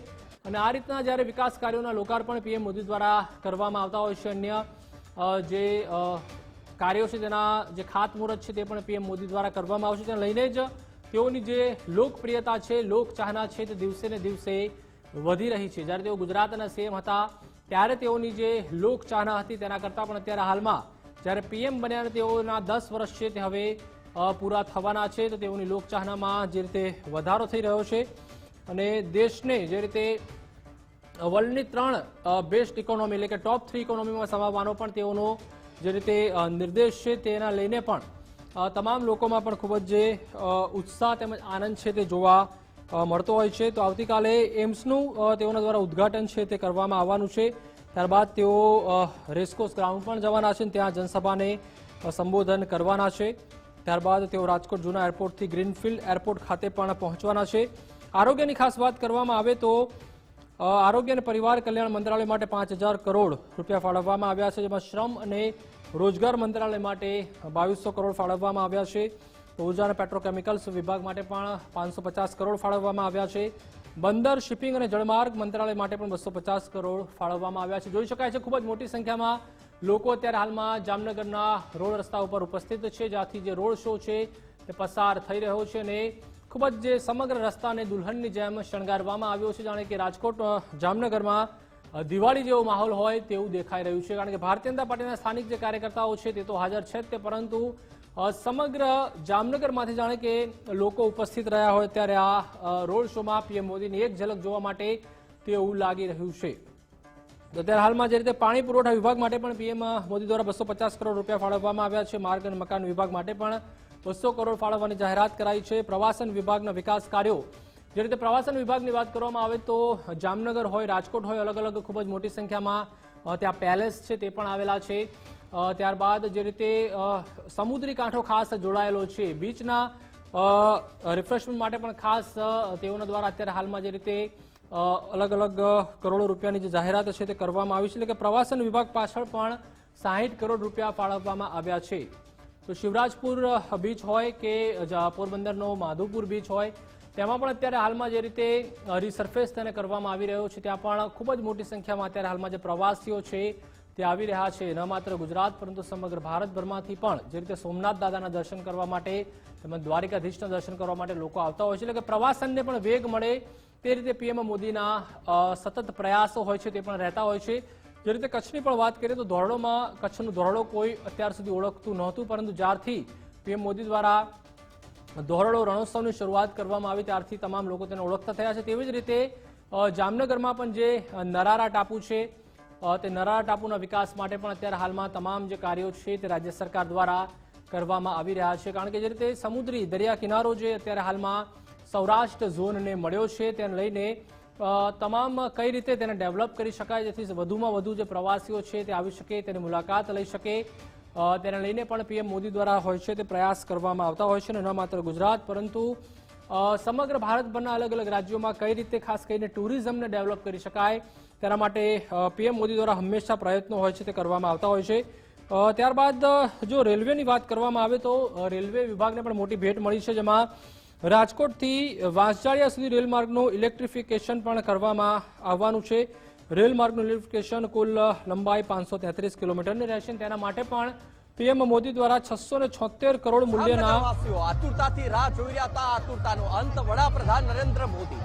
Speaker 11: અને આ રીતના જ્યારે વિકાસ કાર્યોના લોકાર્પણ પીએમ મોદી દ્વારા કરવામાં આવતા હોય છે, અન્ય જે કાર્યો છે તેના જે ખાતમુહૂર્ત છે તે પણ પીએમ મોદી દ્વારા કરવામાં આવશે. તેને લઈને જ તેઓની જે લોકપ્રિયતા છે, લોકચાહના છે તે દિવસે ને દિવસે વધી રહી છે. જ્યારે તેઓ ગુજરાતના સીએમ હતા ત્યારે તેઓની જે લોકચાહના હતી તેના કરતાં પણ અત્યારે હાલમાં જ્યારે પીએમ બન્યા અને તેઓના 10 વર્ષ છે તે હવે પૂરા થવાના છે તો તેઓની લોકચાહનામાં જે રીતે વધારો થઈ રહ્યો છે અને દેશને જે રીતે વર્લ્ડની 3 બેસ્ટ ઇકોનોમી એટલે કે ટોપ 3 ઇકોનોમીમાં સમાવવાનો પણ તેઓનો જે રીતે નિર્દેશ છે તેના લઈને પણ તમામ લોકોમાં પણ ખૂબ જ જે ઉત્સાહ તેમજ આનંદ છે તે જોવા મળતો હોય છે. તો આવતીકાલે એમ્સનું તેઓના દ્વારા ઉદ્ઘાટન છે તે કરવામાં આવવાનું છે. ત્યારબાદ તેઓ રેસકોર્સ ગ્રાઉન્ડ પણ જવાના છે, ત્યાં જનસભાને સંબોધન કરવાના છે. ત્યારબાદ તેઓ રાજકોટ જૂના એરપોર્ટથી ગ્રીનફિલ્ડ એરપોર્ટ ખાતે પણ પહોંચવાના છે. આરોગ્યની ખાસ વાત કરવામાં આવે તો આરોગ્ય અને પરિવાર કલ્યાણ મંત્રાલય માટે 5,000 કરોડ રૂપિયા ફાળવવામાં આવ્યા છે, જેમાં શ્રમ અને રોજગાર મંત્રાલય માટે 2,200 કરોડ ફાળવવામાં આવ્યા છે. ઉર્જા અને પેટ્રોકેમિકલ્સ વિભાગ માટે પણ 550 કરોડ ફાળવવામાં આવ્યા છે. બંદર, શિપિંગ અને જળમાર્ગ મંત્રાલય માટે પણ 250 કરોડ ફાળવવામાં આવ્યા છે. જોઈ શકાય છે ખૂબ જ મોટી સંખ્યામાં લોકો અત્યારે હાલમાં જામનગરના રોડ રસ્તા ઉપર ઉપસ્થિત છે, જ્યાંથી જે રોડ શો છે તે પસાર થઈ રહ્યો છે અને ખૂબ જ જે સમગ્ર રસ્તાને દુલ્હનની જેમ શણગારવામાં આવ્યો છે, જાણે કે રાજકોટ જામનગરમાં દિવાળી જેવો માહોલ હોય તેવું દેખાઈ રહ્યું છે. કારણ કે ભારતીય જનતા પાર્ટીના સ્થાનિક જે કાર્યકર્તાઓ છે તે તો હાજર છે જ તે, પરંતુ સમગ્ર જામનગરમાંથી જાણે કે લોકો ઉપસ્થિત રહ્યા હોય ત્યારે આ રોડ શોમાં પીએમ મોદીની એક ઝલક જોવા માટે તેવું લાગી રહ્યું છે. અત્યારે હાલમાં જે રીતે પાણી પુરવઠા વિભાગ માટે પણ પીએમ મોદી દ્વારા 250 કરોડ રૂપિયા ફાળવવામાં આવ્યા છે. માર્ગ અને મકાન વિભાગ માટે પણ 200 કરોડ ફાળવવાની જાહેરાત કરાઈ છે. પ્રવાસન વિભાગના વિકાસ કાર્યો, જે રીતે પ્રવાસન વિભાગની વાત કરવામાં આવે તો જામનગર હોય, રાજકોટ હોય, અલગ અલગ ખૂબ જ મોટી સંખ્યામાં ત્યાં પેલેસ છે તે પણ આવેલા છે. ત્યારબાદ જે રીતે સમુદ્રી કાંઠો ખાસ જોડાયેલો છે, બીચના રિફ્રેશમેન્ટ માટે પણ ખાસ તેઓના દ્વારા અત્યારે હાલમાં જે રીતે અલગ અલગ કરોડો રૂપિયાની જે જાહેરાત છે તે કરવામાં આવી છે. એટલે કે પ્રવાસન વિભાગ પાછળ પણ 60 કરોડ રૂપિયા ફાળવવામાં આવ્યા છે. તો શિવરાજપુર બીચ હોય કે પોરબંદરનો માધવપુર બીચ હોય, તેમાં પણ અત્યારે હાલમાં જે રીતે રીસર્ફેસ તેને કરવામાં આવી રહ્યો છે, ત્યાં પણ ખૂબ જ મોટી સંખ્યામાં અત્યારે હાલમાં જે પ્રવાસીઓ છે તે આવી રહ્યા છે. ન માત્ર ગુજરાત પરંતુ સમગ્ર ભારતભરમાંથી પણ જે રીતે સોમનાથ દાદાના દર્શન કરવા માટે તેમજ દ્વારિકાધીશના દર્શન કરવા માટે લોકો આવતા હોય છે. એટલે કે પ્રવાસનને પણ વેગ મળે તે રીતે પીએમ મોદીના સતત પ્રયાસો હોય છે તે પણ રહેતા હોય છે. જે રીતે કચ્છની પણ વાત કરીએ તો ધોરડોમાં કચ્છનું ધોરડો કોઈ અત્યાર સુધી ઓળખતું નહોતું, પરંતુ જ્યારથી પીએમ મોદી દ્વારા ધોરડો રણોત્સવની શરૂઆત કરવામાં આવી ત્યારથી તમામ લોકો તેને ઓળખતા થયા છે. તેવી જ રીતે જામનગરમાં પણ જે નરારા ટાપુ છે તે નરારા ટાપુના વિકાસ માટે પણ અત્યારે હાલમાં તમામ જે કાર્યો છે તે રાજ્ય સરકાર દ્વારા કરવામાં આવી રહ્યા છે. કારણ કે જે રીતે સમુદ્રી દરિયા કિનારો જે અત્યારે હાલમાં સૌરાષ્ટ્ર ઝોનને મળ્યો છે તેને લઈને તમામ કઈ રીતે તેને ડેવલપ કરી શકાય, જેથી વધુમાં વધુ જે પ્રવાસીઓ છે તે આવી શકે, તેની મુલાકાત લઈ શકે, તેને લઈને પણ પીએમ મોદી દ્વારા હોય છે તે પ્રયાસ કરવામાં આવતા હોય છે. અને ન માત્ર ગુજરાત પરંતુ સમગ્ર ભારતભરના અલગ અલગ રાજ્યોમાં કઈ રીતે ખાસ કરીને ટુરિઝમને ડેવલપ કરી શકાય તેના માટે પીએમ મોદી દ્વારા હંમેશા પ્રયત્નો હોય છે તે કરવામાં આવતા હોય છે. ત્યારબાદ જો રેલવેની વાત કરવામાં આવે તો રેલવે વિભાગને પણ મોટી ભેટ મળી છે, જેમાં રાજકોટથી વાંસજાળિયા સુધી રેલમાર્ગનું ઇલેક્ટ્રિફિકેશન પણ કરવામાં આવવાનું છે. રેલમાર્ગનું ઇલેક્ટ્રિફિકેશન કુલ લંબાઈ 533 કિલોમીટરની રહેશે. તેના માટે પણ પીએમ મોદી દ્વારા 676 કરોડ મૂલ્યના
Speaker 12: આતુરતાથી રાહ જોઈ રહ્યા હતા. આતુરતાનો અંત. વડાપ્રધાન નરેન્દ્ર મોદી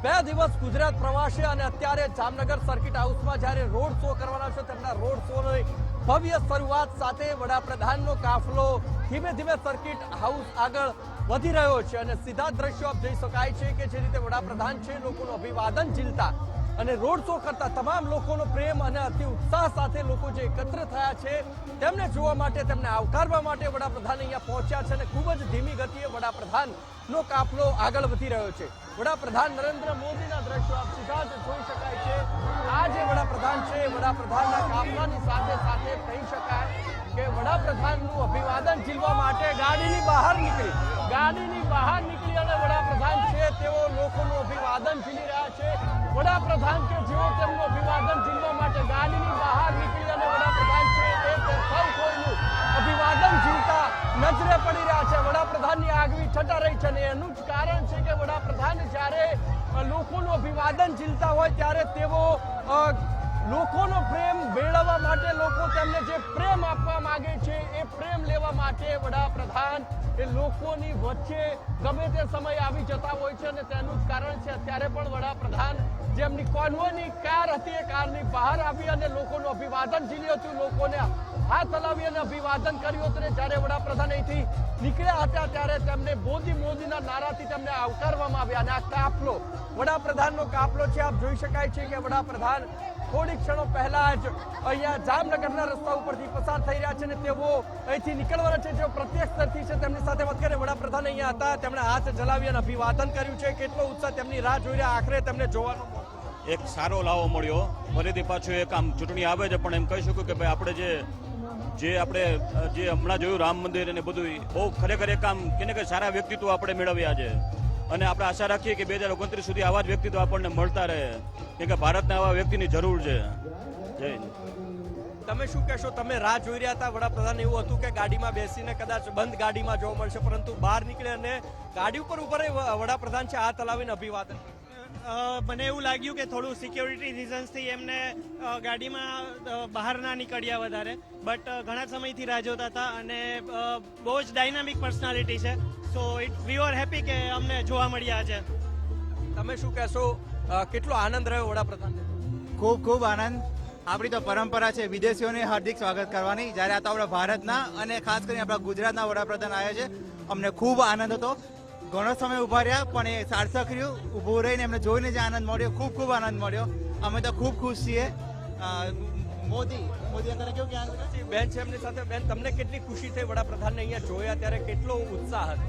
Speaker 12: 2 દિવસ ગુજરાત પ્રવાસે અને અત્યારે જામનગર સર્કિટ હાઉસમાં જ્યારે રોડ શો કરવાના છે, તેમના રોડ શોની ભવ્ય શરૂઆત સાથે વડાપ્રધાનનો કાફલો ધીમે ધીમે સર્કિટ હાઉસ આગળ વધી રહ્યો છે. અને સીધા દ્રશ્યો આપ જોઈ શકાય છે કે જે રીતે વડાપ્રધાન છે લોકોનું અભિવાદન ઝીલતા અને રોડ શો કરતા તમામ લોકોનો પ્રેમ અને અતિ ઉત્સાહ સાથે લોકો જે એકત્ર થયા છે તેમને જોવા માટે, તેમને આવકારવા માટે વડાપ્રધાન અહીંયા પહોંચ્યા છે. અને ખૂબ જ ધીમી ગતિએ વડાપ્રધાનનો કાફલો આગળ વધી રહ્યો છે. વડાપ્રધાન નરેન્દ્ર મોદીના દ્રશ્યો આપ સીધા જ જોઈ શકાય છે. આ જે વડાપ્રધાન છે વડાપ્રધાનના કાફલાની સાથે સાથે કહી શકાય કે વડાપ્રધાનનું અભિવાદન ઝીલવા માટે ગાડીની બહાર નીકળી અને વડાપ્રધાન છે તેઓ લોકોનું અભિવાદન ઝીલી રહ્યા છે. વડાપ્રધાન કે જેઓ તેમનું અભિવાદન ઝીલવા માટે ગાડીની બહાર નીકળી અને વડાપ્રધાન છે એ સૌ કોઈનું અભિવાદન ઝીલતા નજરે પડી રહ્યા છે. વડાપ્રધાનની આગવી છટા રહી છે અને એનું જ કારણ છે કે વડાપ્રધાન જ્યારે લોકોનું અભિવાદન ઝીલતા હોય ત્યારે તેઓ લોકોનો પ્રેમ મેળવવા માટે, લોકો તેમને જે પ્રેમ આપવા માંગે છે એ પ્રેમ લેવા માટે વડાપ્રધાન એ લોકોની વચ્ચે ગમે તે સમય આવી જતા હોય છે. અને તેનું જ કારણ છે અત્યારે પણ વડાપ્રધાન જેમની કોન્વોયની કાર હતી એ કારની બહાર આવી અને લોકોનું અભિવાદન ઝીલ્યું હતું, લોકોને હાથ હલાવી અને અભિવાદન કર્યું હતું. અને જ્યારે વડાપ્રધાન અહીંથી નીકળ્યા હતા ત્યારે તેમને મોદીના નારાથી તેમને આવકારવામાં આવ્યા. અને આ કાફલો વડાપ્રધાનનો કાફલો છે. આપ જોઈ શકાય છે કે વડાપ્રધાન થોડી ક્ષણો પહેલા જ અહીંયા જામનગરના રસ્તા ઉપરથી પસાર થઈ રહ્યા છે અને તેઓ અહીંથી નીકળવાના છે. જેઓ પ્રત્યક્ષદર્શી છે તેમની સાથે વાત કરીએ. વડાપ્રધાન અહીંયા હતા, તેમણે હાથ જલાવી અને અભિવાદન કર્યું છે. કેટલો ઉત્સાહ, તેમની રાહ જોઈ રહ્યા, આખરે તેમને જોવાનો
Speaker 13: એક સારો લાવો મળ્યો. ફરીથી પાછું એક આમ ચૂંટણી આવે છે, પણ એમ કહી શકું કે ભાઈ આપણે જે હમણાં જોયું રામ મંદિર અને બધું, બહુ ખરેખર એક આમ કે સારા વ્યક્તિત્વ આપણે મેળવ્યા છે. અને આપણે આશા રાખીએ કે 2029 સુધી આવા જ વ્યક્તિત્વ આપણને મળતા રહે, કેમ કે ભારતને આવા વ્યક્તિની જરૂર છે. જય હિન્દ.
Speaker 12: તમે શું કહેશો? તમે રાહ જોઈ રહ્યા હતા, વડાપ્રધાન એવું હતું કે ગાડીમાં બેસીને કદાચ બંધ ગાડીમાં જોવા મળશે, પરંતુ બહાર નીકળે અને ગાડી ઉપર ઉભા રહી વડાપ્રધાન છે હાથ હલાવીને અભિવાદન.
Speaker 14: મને એવું લાગ્યું કે થોડું સિક્યોરિટી રીઝન્સથી એમને ગાડીમાં બહાર ના નીકળ્યા વધારે, બટ ઘણા સમયથી રાહ જોતા હતા અને બહુ જ ડાયનામિક પર્સનાલિટી છે. સો વી આર હેપી કે અમને જોવા મળ્યા છે.
Speaker 12: તમે શું કહેશો? કેટલો આનંદ રહ્યો વડાપ્રધાન?
Speaker 15: ખૂબ ખૂબ આનંદ. આપણી તો પરંપરા છે વિદેશીઓને હાર્દિક સ્વાગત કરવાની, જ્યારે આ તો આપણા ભારતના અને ખાસ કરીને આપણા ગુજરાતના વડાપ્રધાન આવ્યા છે. અમને ખૂબ આનંદ હતો. ઘણો સમય ઉભા રહ્યા પણ એ સાર્થક રહ્યું. ઊભું રહીને એમને જોઈને જે આનંદ મળ્યો, ખૂબ ખૂબ આનંદ મળ્યો. અમે તો ખૂબ ખુશ છીએ. મોદી અત્યારે કેવું કે
Speaker 12: બેન છે એમની સાથે. બેન, તમને કેટલી ખુશી થઈ વડાપ્રધાનને અહીંયા જોયા ત્યારે? કેટલો ઉત્સાહ હતો?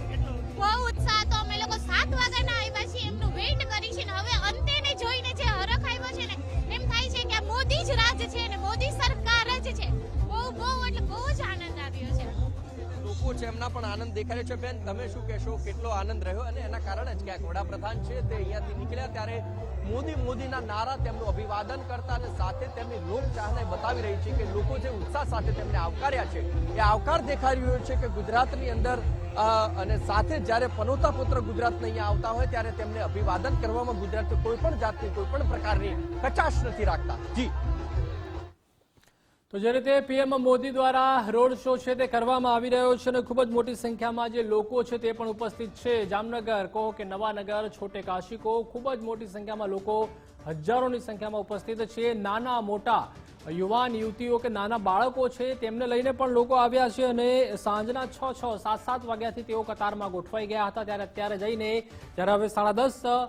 Speaker 6: બહુ ઉત્સાહ હતો. અમે લોકો 7 વાગ્યાના આવ્યા છીએ, એમનું વેઇટ કરી છે ને હવે અંતે ને જોઈને જે હરખ આવ્યો છે ને એમ થાય છે કે આ મોદી જ રાજ છે અને મોદી સરકાર જ છે. બહુ એટલે બહુ જ આનંદ આવ્યો છે.
Speaker 12: લોકો છે એમના પણ આનંદ દેખાય છે. બેન, તમે શું કહેશો? કેટલો આનંદ રહ્યો? અને એના કારણે જ ક્યાંક વડાપ્રધાન છે તે અહીંયાથી નીકળ્યા ત્યારે મોદીના નારા તેમનું અભિવાદન કરતા અને સાથે તેમની લોકચાહના બતાવી રહી છે કે લોકો જે ઉત્સાહ સાથે તેમને આવકાર્યા છે એ આવકાર દેખાઈ રહ્યો છે કે ગુજરાતની અંદર અને સાથે જ્યારે પનોતા પુત્ર ગુજરાતને અહીંયા આવતા હોય ત્યારે તેમને અભિવાદન કરવામાં ગુજરાત કોઈ પણ જાતની કોઈ પણ પ્રકારની કચાશ નથી રાખતા. જી.
Speaker 11: તો જે રીતે પીએમ મોદી દ્વારા રોડ શો છે તે કરવામાં આવી રહ્યો છે અને ખૂબ જ મોટી સંખ્યામાં જે લોકો છે તે પણ ઉપસ્થિત છે. જામનગર કહો કે નવાનગર, છોટે કાશી કહો, ખૂબ જ મોટી સંખ્યામાં લોકો હજારોની સંખ્યામાં ઉપસ્થિત છે. નાના મોટા યુવાન યુવતીઓ કે નાના બાળકો છે તેમને લઈને પણ લોકો આવ્યા છે અને સાંજના 6, 7 વાગ્યાથી તેઓ કતારમાં ગોઠવાઈ ગયા હતા. ત્યારે અત્યારે જઈને જ્યારે હવે 10:30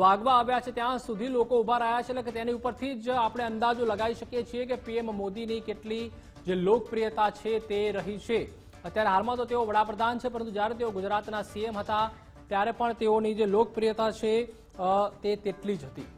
Speaker 11: વાગવા આવ્યા છે ત્યાં સુધી લોકો ઉભા રહ્યા છે. એટલે કે તેની ઉપરથી જ આપણે અંદાજો લગાવી શકીએ છીએ કે પીએમ મોદીની કેટલી જે લોકપ્રિયતા છે તે રહી છે. અત્યારે હાલમાં તો તેઓ વડાપ્રધાન છે, પરંતુ જ્યારે તેઓ ગુજરાતના સીએમ હતા ત્યારે પણ તેઓની જે લોકપ્રિયતા છે તે તેટલી જ હતી.